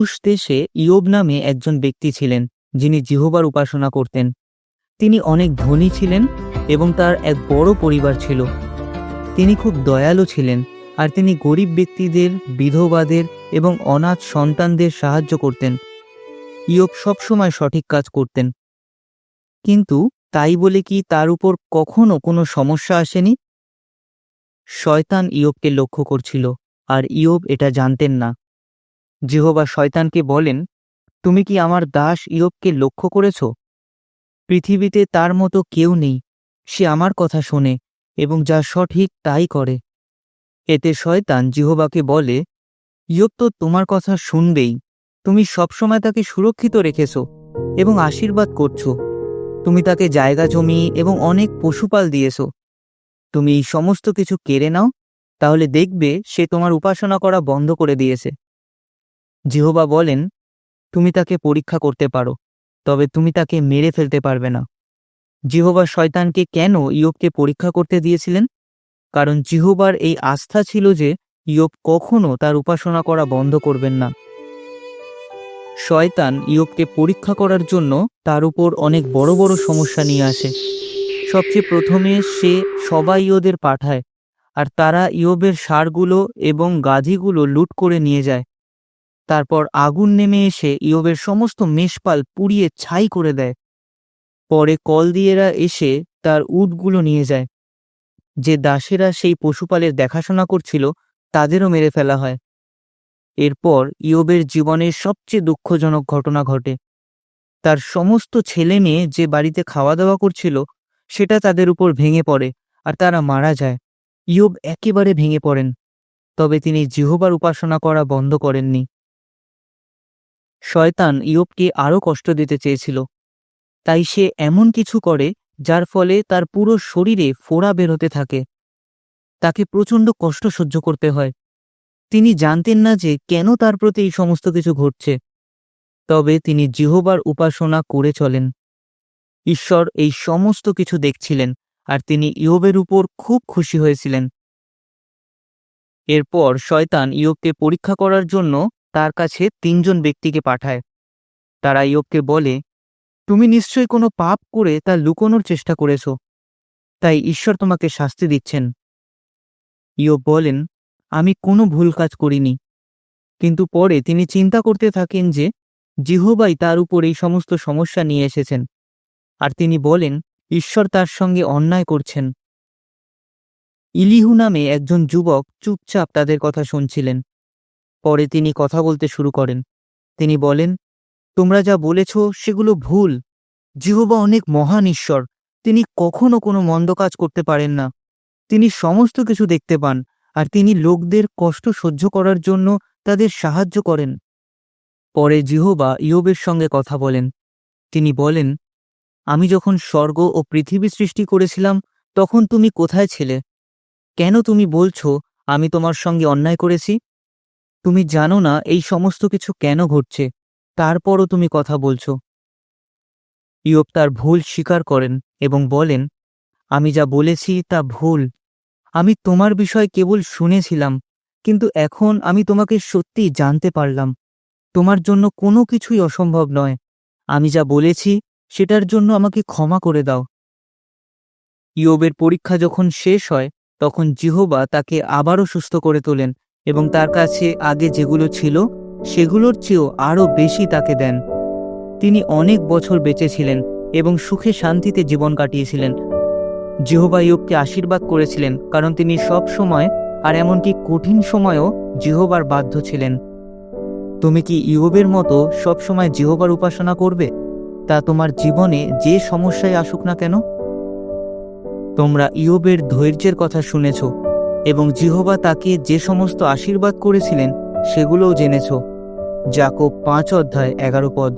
কুশ দেশে ইয়োব নামে একজন ব্যক্তি ছিলেন, যিনি জিহোবার উপাসনা করতেন। তিনি অনেক ধনী ছিলেন এবং তার এক বড় পরিবার ছিল। তিনি খুব দয়ালু ছিলেন, আর তিনি গরিব ব্যক্তিদের, বিধবাদের এবং অনাথ সন্তানদের সাহায্য করতেন। ইয়োব সবসময় সঠিক কাজ করতেন। কিন্তু তাই বলে কি তার উপর কখনো কোনো সমস্যা আসেনি? শয়তান ইয়োবকে লক্ষ্য করছিল, আর ইয়োব এটা জানতেন না। যেহোবা শয়তানকে বলেন, তুমি কি আমার দাস ইয়োবকে লক্ষ্য করেছ? পৃথিবীতে তার মতো কেউ নেই। সে আমার কথা শোনে এবং যা সঠিক তাই করে। এতে শয়তান যেহোবাকে বলে, ইয়োব তো তোমার কথা শুনবেই। তুমি সবসময় তাকে সুরক্ষিত রেখেছ এবং আশীর্বাদ করছ। তুমি তাকে জায়গা জমি এবং অনেক পশুপাল দিয়েছ। তুমি এই সমস্ত কিছু কেড়ে নাও, তাহলে দেখবে সে তোমার উপাসনা করা বন্ধ করে দিয়েছে। যেহোবা বলেন, তুমি তাকে পরীক্ষা করতে পারো, তবে তুমি তাকে মেরে ফেলতে পারবে না। যেহোবা শয়তানকে কেন ইয়োবকে পরীক্ষা করতে দিয়েছিলেন? কারণ যেহোবার এই আস্থা ছিল যে ইয়োব কখনো তার উপাসনা করা বন্ধ করবেন না। শয়তান ইয়োবকে পরীক্ষা করার জন্য তার উপর অনেক বড় বড় সমস্যা নিয়ে আসে। সবচেয়ে প্রথমে সে সবাইয়োদের পাঠায়, আর তারা ইয়োবের ষাঁড়গুলো এবং গাধীগুলো লুট করে নিয়ে যায়। তারপর আগুন নেমে এসে ইয়োবের সমস্ত মেষপাল পুড়িয়ে ছাই করে দেয়। পরে কলদিয়েরা এসে তার উটগুলো নিয়ে যায়। যে দাসেরা সেই পশুপালের দেখাশোনা করছিল তাদেরও মেরে ফেলা হয়। এরপর ইয়োবের জীবনের সবচেয়ে দুঃখজনক ঘটনা ঘটে। তার সমস্ত ছেলে মেয়ে যে বাড়িতে খাওয়া দাওয়া করছিল সেটা তাদের উপর ভেঙে পড়ে, আর তারা মারা যায়। ইয়োব একেবারে ভেঙে পড়েন, তবে তিনি যেহোবার উপাসনা করা বন্ধ করেননি। শয়তান ইয়োবকে আরও কষ্ট দিতে চেয়েছিল, তাই সে এমন কিছু করে যার ফলে তার পুরো শরীরে ফোড়া বের হতে থাকে। তাকে প্রচণ্ড কষ্ট সহ্য করতে হয়। তিনি জানতেন না যে কেন তার প্রতি এই সমস্ত কিছু ঘটছে, তবে তিনি যেহোবার উপাসনা করে চলেন। ঈশ্বর এই সমস্ত কিছু দেখছিলেন, আর তিনি ইয়োবের উপর খুব খুশি হয়েছিলেন। এরপর শয়তান ইয়োবকে পরীক্ষা করার জন্য তার কাছে 3 জন ব্যক্তিকে পাঠায়। তারা ইয়োবকে বলে, তুমি নিশ্চয়ই কোনো পাপ করে তা লুকোনোর চেষ্টা করেছ, তাই ঈশ্বর তোমাকে শাস্তি দিচ্ছেন। ইয়োব বলেন, আমি কোনো ভুল কাজ করিনি। কিন্তু পরে তিনি চিন্তা করতে থাকেন যে যেহোবাই তার উপর এই সমস্ত সমস্যা নিয়ে এসেছেন, আর তিনি বলেন ঈশ্বর তার সঙ্গে অন্যায় করছেন। ইলিহু নামে একজন যুবক চুপচাপ তাদের কথা শুনছিলেন। পরে তিনি কথা বলতে শুরু করেন। তিনি বলেন, তোমরা যা বলেছ সেগুলো ভুল। যেহোবা অনেক মহান ঈশ্বর। তিনি কখনো কোনো মন্দ কাজ করতে পারেন না। তিনি সমস্ত কিছু দেখতে পান, আর তিনি লোকদের কষ্ট সহ্য করার জন্য তাদের সাহায্য করেন। পরে যেহোবা ইয়োবের সঙ্গে কথা বলেন। তিনি বলেন, আমি যখন স্বর্গ ও পৃথিবী সৃষ্টি করেছিলাম তখন তুমি কোথায় ছিলে? কেন তুমি বলছো আমি তোমার সঙ্গে অন্যায় করেছি? তুমি জানো না এই সমস্ত কিছু কেন ঘটছে, তারপরও তুমি কথা বলছো। ইয়োব তার ভুল স্বীকার করেন এবং বলেন, আমি যা বলেছি তা ভুল। আমি তোমার বিষয় কেবল শুনেছিলাম, কিন্তু এখন আমি তোমাকে সত্যি জানতে পারলাম। তোমার জন্য কোনো কিছুই অসম্ভব নয়। আমি যা বলেছি সেটার জন্য আমাকে ক্ষমা করে দাও। ইয়োবের পরীক্ষা যখন শেষ হয় তখন যেহোবা তাকে আবারও সুস্থ করে তোলেন এবং তার কাছে আগে যেগুলো ছিল সেগুলোর চেয়েও আরও বেশি তাকে দেন। তিনি অনেক বছর বেঁচে ছিলেন এবং সুখে শান্তিতে জীবন কাটিয়েছিলেন। যেহোবা ইয়োবকে আশীর্বাদ করেছিলেন, কারণ তিনি সব সময় আর এমনকি কঠিন সময়েও যেহোবার বাধ্য ছিলেন। তুমি কি ইয়োবের মতো সবসময় যেহোবার উপাসনা করবে? তা তোমার জীবনে যে সমস্যায় আসুক না কেন। তোমরা ইয়োবের ধৈর্যের কথা শুনেছ এবং যেহোবা তাকে যে সমস্ত আশীর্বাদ করেছিলেন সেগুলোও জেনেছ। যাকোব 5 অধ্যায় 11 পদ।